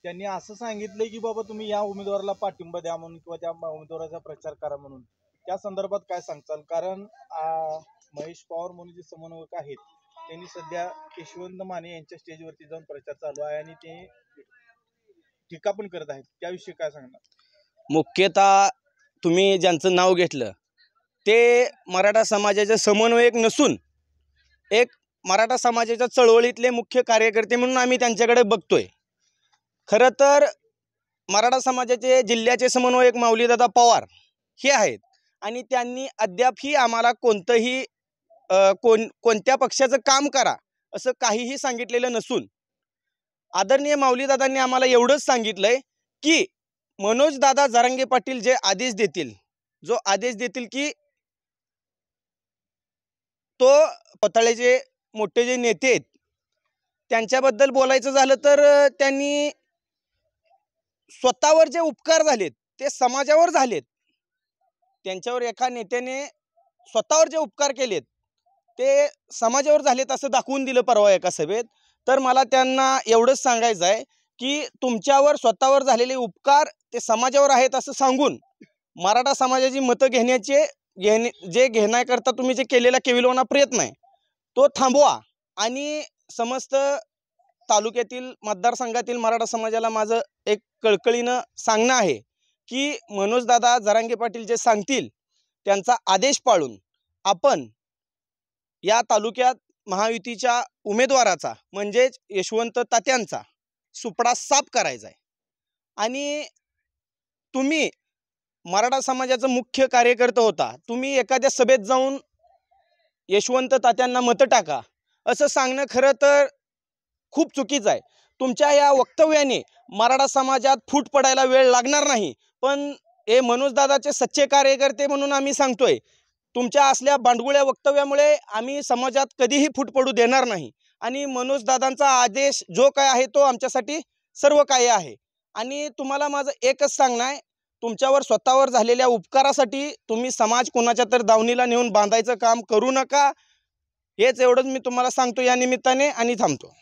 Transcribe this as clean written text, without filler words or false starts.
त्यांनी असं सांगितलंय की बाबा तुम्ही या उमेदवाराला पाठिंबा द्या म्हणून किंवा त्या उमेदवाराचा प्रचार करा म्हणून। त्या संदर्भात काय सांगताल? कारण महेश पवार म्हणून जे समन्वयक आहेत त्यांनी सध्या यशवंत माने यांच्या स्टेजवरती जाऊन प्रचार चालू आहे आणि ते टीका पण करत आहेत, त्याविषयी काय सांगणार? मुख्यतः तुम्ही ज्यांचं नाव घेतलं ते मराठा समाजाचे समन्वयक नसून एक मराठा समाजाच्या चळवळीतले मुख्य कार्यकर्ते म्हणून आम्ही त्यांच्याकडे बघतोय। खरं तर मराठा समाजाचे जिल्ह्याचे समन्वयक माऊलीदादा पवार हे आहेत आणि त्यांनी अद्यापही आम्हाला कोणत्या पक्षाचं काम करा असं काहीही सांगितलेलं नसून आदरणीय माऊलीदादांनी आम्हाला एवढंच सांगितलंय की मनोज दादा जरांगे पाटील जे आदेश देतील, जो आदेश देतील की तो पथाळ्याचे मोठे जे नेते आहेत त्यांच्याबद्दल बोलायचं झालं तर त्यांनी स्वतःवर जे उपकार झालेत ते समाजावर झालेत। त्यांच्यावर एका नेत्याने स्वतःवर जे उपकार केलेत ते समाजावर झालेत असं दाखवून दिलं परवा एका सभेत। तर मला त्यांना एवढंच सांगायचं आहे की तुमच्यावर स्वतःवर झालेले उपकार ते समाजावर आहेत असं सांगून मराठा समाजाची मतं घेण्याकरता तुम्ही जे केलेला केविलवाणा प्रयत्न आहे तो थांबवा आणि समस्त तालुक्यातील मतदारसंघातील मराठा समाजाला माझं एक कळकळीनं सांगणं आहे की मनोज दादा जरांगे पाटील जे सांगतील त्यांचा आदेश पाळून आपण या तालुक्यात महायुतीच्या उमेदवाराचा म्हणजेच यशवंत तात्यांचा सुपडा साफ करायचा आहे। आणि तुम्ही मराठा समाजाचा मुख्य कार्यकर्ता होता, तुम्ही एखाद्या सभेत जाऊन यशवंत तात्यांना मतं टाका असं सांगणं खरं तर खूप चुकीचं आहे। तुमच्या या वक्तव्याने मराठा समाजात फूट पडायला वेळ लागणार नाही, पण हे मनोज दादाचे सच्चे कार्यकर्ते म्हणून आम्ही सांगतोय तुमच्या असल्या बांडगुळ्या वक्तव्यामुळे आम्ही समाजात कधीही फूट पडू देणार नाही आणि मनोज दादांचा आदेश जो काय आहे तो आमच्यासाठी सर्व काही आहे। आणि तुम्हाला माझं एकच सांगणं आहे, तुमच्यावर स्वतःवर झालेल्या उपकारासाठी तुम्ही समाज कोणाच्या तर दावणीला नेऊन बांधायचं काम करू नका, हेच एवढंच मी तुम्हाला सांगतो या निमित्ताने आणि थांबतो।